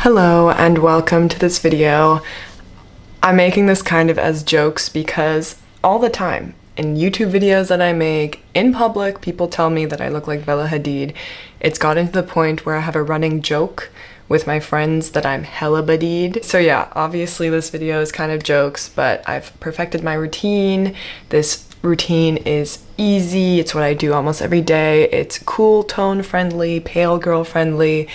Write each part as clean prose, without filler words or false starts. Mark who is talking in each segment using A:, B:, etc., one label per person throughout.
A: Hello and welcome to this video. I'm making this kind of as jokes because all the time in YouTube videos that I make in public, people tell me that I look like Bella Hadid. It's gotten to the point where I have a running joke with my friends that I'm hella badid. So yeah, obviously this video is kind of jokes, but I've perfected my routine. This routine is easy. It's what I do almost every day. It's cool tone friendly, pale girl friendly,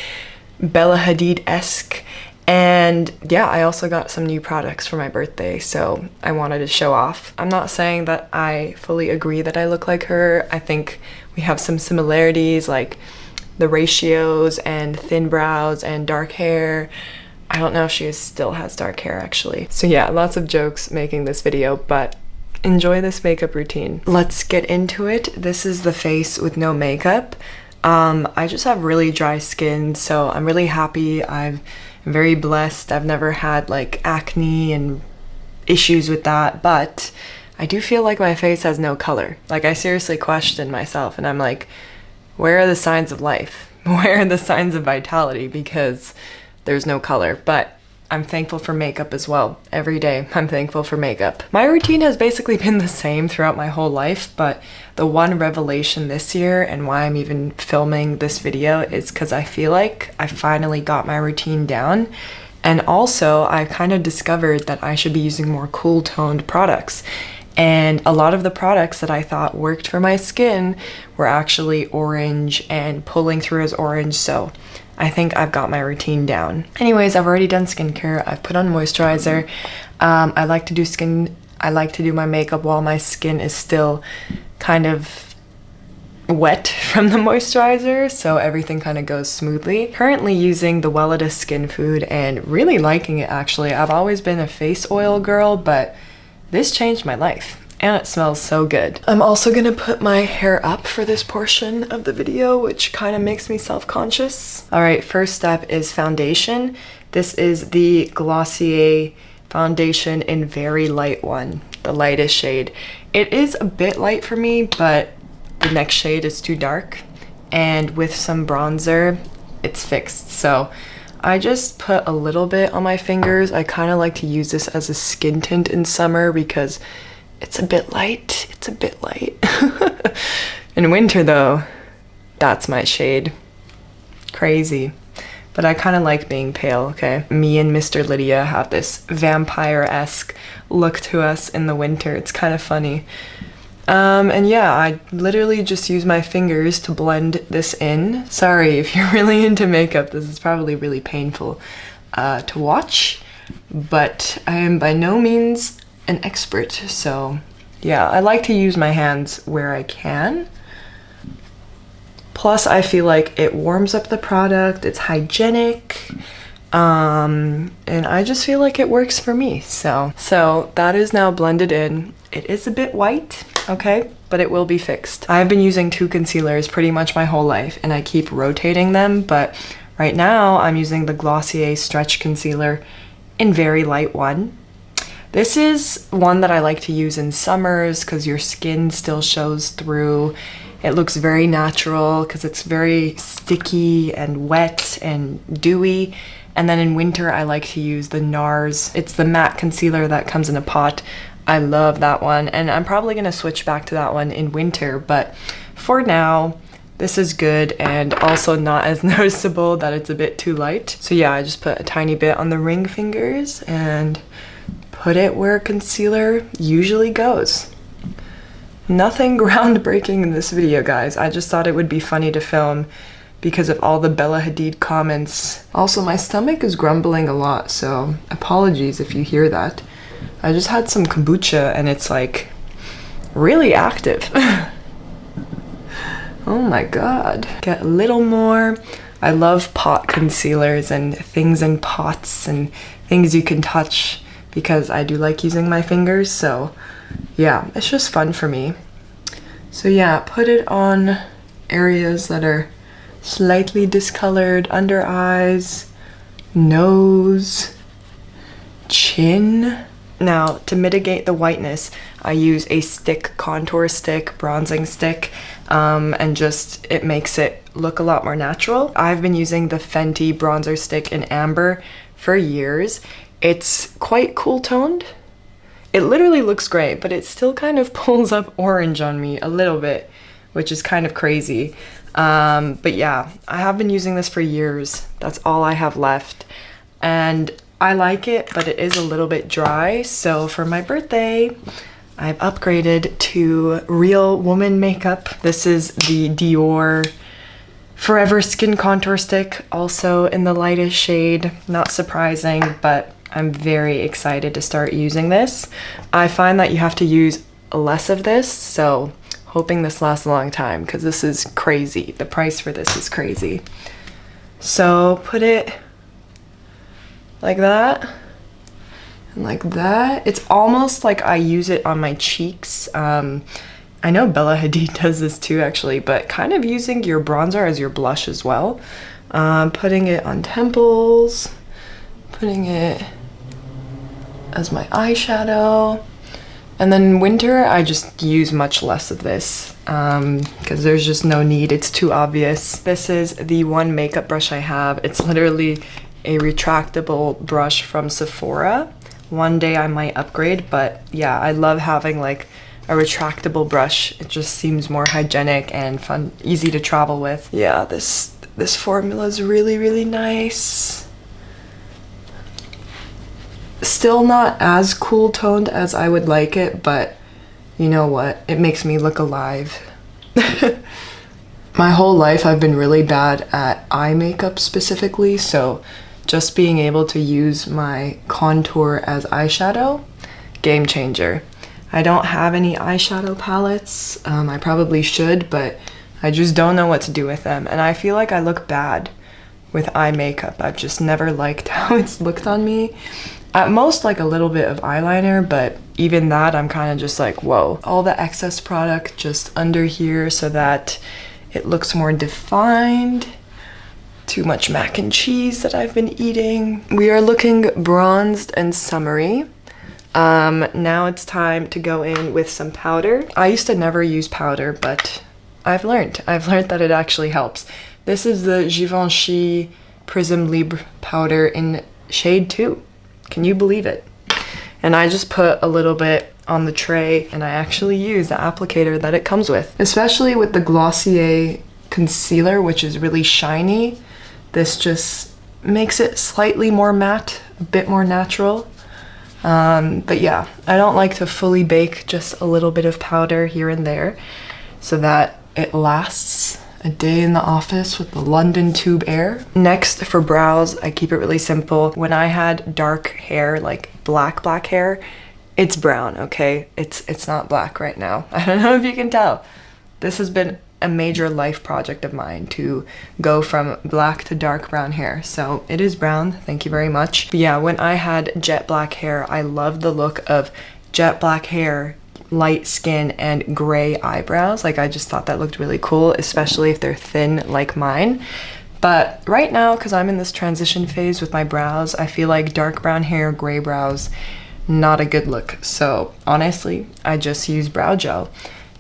A: Bella Hadid-esque, and yeah, I also got some new products for my birthday, so I wanted to show off. I'm not saying that I fully agree that I look like her. I think we have some similarities, like the ratios and thin brows and dark hair. I don't know if she still has dark hair actually. So yeah, lots of jokes making this video, but enjoy this makeup routine. Let's get into it. This is the face with no makeup. I just have really dry skin, so I'm really happy. I'm very blessed. I've never had like acne and issues with that, but I do feel like my face has no color. Like I seriously question myself and I'm like, where are the signs of life? Where are the signs of vitality? Because there's no color, but I'm thankful for makeup as well. Every day I'm thankful for makeup. My routine has basically been the same throughout my whole life, but the one revelation this year and why I'm even filming this video is because I feel like I finally got my routine down. And also I kind of discovered that I should be using more cool toned products. And a lot of the products that I thought worked for my skin were actually orange and pulling through as orange, so I think I've got my routine down. Anyways, I've already done skincare. I've put on moisturizer. I like to do my makeup while my skin is still kind of wet from the moisturizer, so everything kind of goes smoothly. Currently using the Weleda Skin Food and really liking it actually. I've always been a face oil girl, but this changed my life. And it smells so good. I'm also gonna put my hair up for this portion of the video, which kind of makes me self-conscious. All right, first step is foundation. This is the Glossier foundation in Very Light one, the lightest shade. It is a bit light for me, but the next shade is too dark. And with some bronzer, it's fixed. So I just put a little bit on my fingers. I kind of like to use this as a skin tint in summer because it's a bit light. It's a bit light. In winter though, that's my shade. Crazy. But I kind of like being pale, okay? Me and Mr. Lydia have this vampire-esque look to us in the winter. It's kind of funny. And yeah, I literally just use my fingers to blend this in. Sorry, if you're really into makeup, this is probably really painful to watch, but I am by no means an expert, so yeah, I like to use my hands where I can. Plus, I feel like it warms up the product, it's hygienic, and I just feel like it works for me, so that is now blended in. It is a bit white, okay, but it will be fixed. I've been using two concealers pretty much my whole life, and I keep rotating them, but right now I'm using the Glossier Stretch Concealer in Very Light one. This is one that I like to use in summers because your skin still shows through. It looks very natural because it's very sticky and wet and dewy. And then in winter, I like to use the NARS. It's the matte concealer that comes in a pot. I love that one, and I'm probably gonna switch back to that one in winter, but for now, this is good and also not as noticeable that it's a bit too light. So yeah, I just put a tiny bit on the ring fingers and put it where concealer usually goes. Nothing groundbreaking in this video, guys. I just thought it would be funny to film because of all the Bella Hadid comments. Also, my stomach is grumbling a lot, so apologies if you hear that. I just had some kombucha and it's like really active. Oh my god. Get a little more. I love pot concealers and things in pots and things you can touch, because I do like using my fingers, so yeah, it's just fun for me. So yeah, put it on areas that are slightly discolored, under eyes, nose, chin. Now, to mitigate the whiteness, I use a stick, contour stick, bronzing stick, and just, it makes it look a lot more natural. I've been using the Fenty bronzer stick in Amber for years. It's quite cool toned. It literally looks great, but it still kind of pulls up orange on me a little bit, which is kind of crazy. But yeah, I have been using this for years. That's all I have left. And I like it, but it is a little bit dry. So for my birthday, I've upgraded to Real Woman makeup. This is the Dior Forever Skin Contour Stick, also in the lightest shade. Not surprising, but I'm very excited to start using this. I find that you have to use less of this, so hoping this lasts a long time because this is crazy. The price for this is crazy. So put it like that. Like that. It's almost like I use it on my cheeks. I know Bella Hadid does this too actually, but kind of using your bronzer as your blush as well. Putting it on temples, putting it as my eyeshadow. And then in winter, I just use much less of this because there's just no need. It's too obvious. This is the one makeup brush I have. It's literally a retractable brush from Sephora. One day I might upgrade, but yeah, I love having like a retractable brush. It just seems more hygienic and fun, easy to travel with. Yeah, this formula is really, really nice. Still not as cool toned as I would like it, but you know what? It makes me look alive. My whole life I've been really bad at eye makeup specifically, so just being able to use my contour as eyeshadow, game changer. I don't have any eyeshadow palettes. I probably should, but I just don't know what to do with them. And I feel like I look bad with eye makeup. I've just never liked how it's looked on me. At most like a little bit of eyeliner, but even that I'm kind of just like, whoa. All the excess product just under here so that it looks more defined. Too much mac and cheese that I've been eating. We are looking bronzed and summery. Now it's time to go in with some powder. I used to never use powder, but I've learned that it actually helps. This is the Givenchy Prism Libre powder in shade 2. Can you believe it? And I just put a little bit on the tray and I actually use the applicator that it comes with. Especially with the Glossier concealer, which is really shiny. This just makes it slightly more matte, a bit more natural. But yeah, I don't like to fully bake, just a little bit of powder here and there so that it lasts a day in the office with the London tube air. Next, for brows, I keep it really simple. When I had dark hair, like black hair, it's brown, okay? It's not black right now. I don't know if you can tell. This has been a major life project of mine to go from black to dark brown hair. So it is brown, thank you very much. But yeah, when I had jet black hair, I loved the look of jet black hair, light skin, and gray eyebrows. Like I just thought that looked really cool, especially if they're thin like mine. But right now, because I'm in this transition phase with my brows, I feel like dark brown hair, gray brows, not a good look. So honestly, I just use brow gel.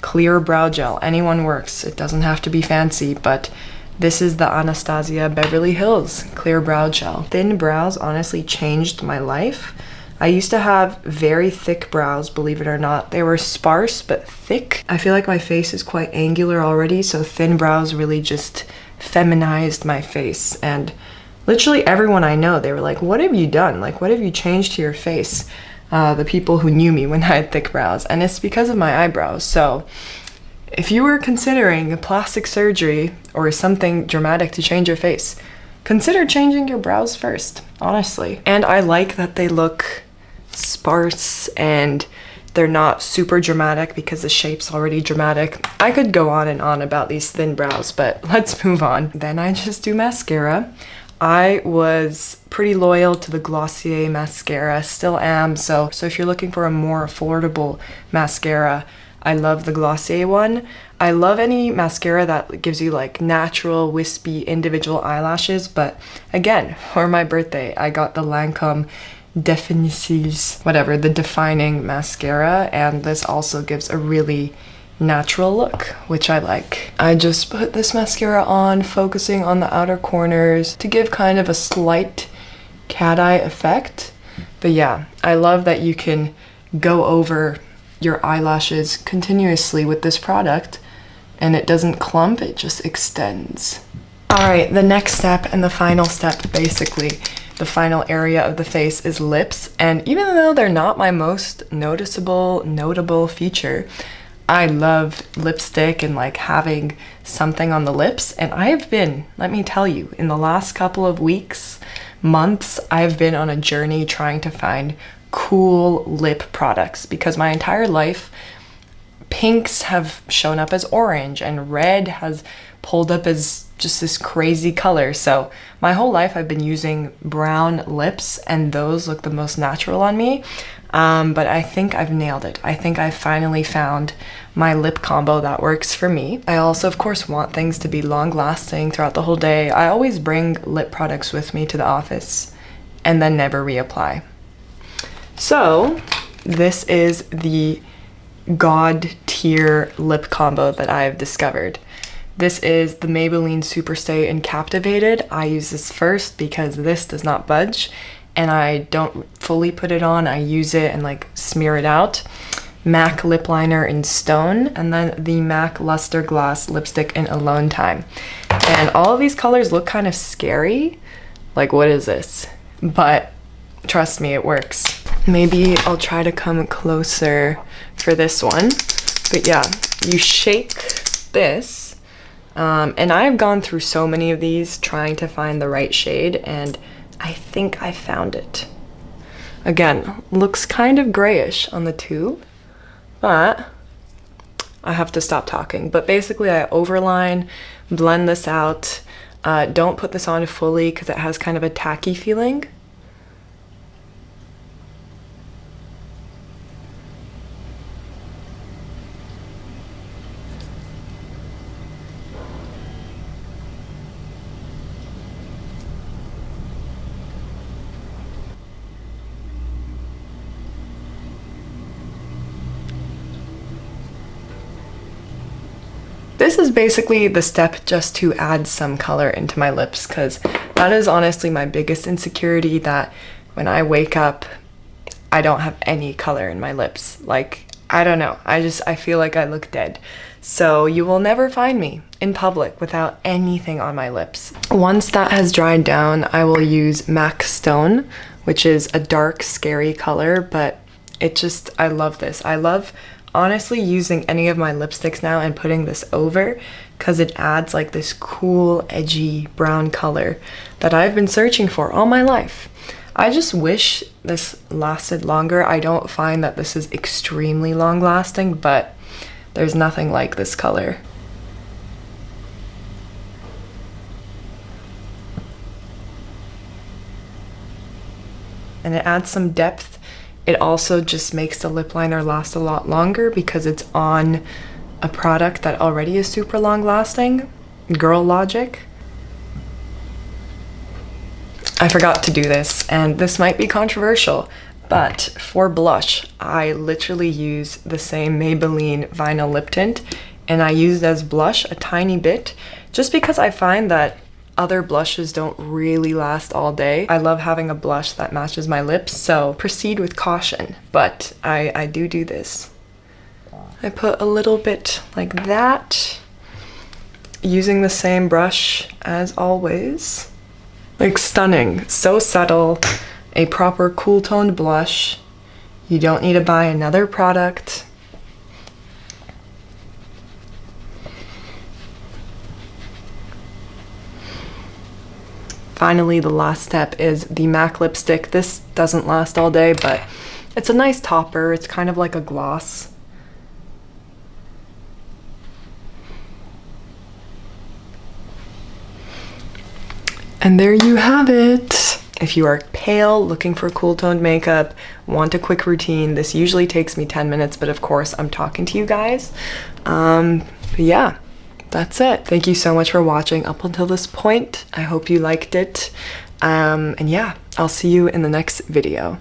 A: Clear brow gel, anyone works. It doesn't have to be fancy, but this is the Anastasia Beverly Hills clear brow gel. Thin brows honestly changed my life. I used to have very thick brows, believe it or not. They were sparse but thick. I feel like my face is quite angular already, so thin brows really just feminized my face. And literally everyone I know, they were like, what have you done? Like, what have you changed to your face? The people who knew me when I had thick brows, and it's because of my eyebrows. So if you were considering plastic surgery or something dramatic to change your face, consider changing your brows first, honestly. And I like that they look sparse and they're not super dramatic because the shape's already dramatic. I could go on and on about these thin brows, but let's move on. Then I just do mascara. I was pretty loyal to the Glossier mascara, still am, so if you're looking for a more affordable mascara, I love the Glossier one. I love any mascara that gives you like natural, wispy, individual eyelashes, but again, for my birthday, I got the Lancome Definitions, whatever, the defining mascara, and this also gives a really natural look, which I like. I just put this mascara on, focusing on the outer corners to give kind of a slight cat eye effect. But yeah, I love that you can go over your eyelashes continuously with this product and it doesn't clump, it just extends. All right, the next step and the final step, basically, the final area of the face is lips. And even though they're not my most notable feature, I love lipstick and like having something on the lips. And I have been, let me tell you, in the last couple of weeks, months, I've been on a journey trying to find cool lip products because my entire life, pinks have shown up as orange and red has pulled up as just this crazy color. So my whole life I've been using brown lips and those look the most natural on me. But I think I've nailed it. I think I finally found my lip combo that works for me. I also, of course, want things to be long lasting throughout the whole day. I always bring lip products with me to the office and then never reapply. So this is the God tier lip combo that I've discovered. This is the Maybelline Superstay in Captivated. I use this first because this does not budge and I don't fully put it on. I use it and like smear it out. MAC lip liner in Stone, and then the MAC Luster Gloss lipstick in Alone Time. And all of these colors look kind of scary. Like, what is this? But trust me, it works. Maybe I'll try to come closer for this one. But yeah, you shake this. And I've gone through so many of these trying to find the right shade, and I think I found it. Again, looks kind of grayish on the tube, but I have to stop talking. But basically I overline, blend this out. Don't put this on fully because it has kind of a tacky feeling. This is basically the step just to add some color into my lips, because that is honestly my biggest insecurity, that when I wake up, I don't have any color in my lips. Like, I don't know, I feel like I look dead. So you will never find me in public without anything on my lips. Once that has dried down, I will use MAC Stone, which is a dark, scary color, but I love this. I love honestly using any of my lipsticks now and putting this over because it adds like this cool, edgy brown color that I've been searching for all my life. I just wish this lasted longer. I don't find that this is extremely long lasting, but there's nothing like this color. And it adds some depth. It also just makes the lip liner last a lot longer because it's on a product that already is super long lasting. Girl logic. I forgot to do this, and this might be controversial, but for blush, I literally use the same Maybelline Vinyl Lip Tint, and I use it as blush a tiny bit, just because I find that other blushes don't really last all day. I love having a blush that matches my lips, so proceed with caution, but I do this. I put a little bit like that, using the same brush as always. Like, stunning, so subtle, a proper cool toned blush. You don't need to buy another product. Finally, the last step is the MAC lipstick. This doesn't last all day, but it's a nice topper. It's kind of like a gloss. And there you have it. If you are pale, looking for cool toned makeup, want a quick routine, this usually takes me 10 minutes, but of course I'm talking to you guys. But yeah. That's it. Thank you so much for watching up until this point. I hope you liked it. And yeah, I'll see you in the next video.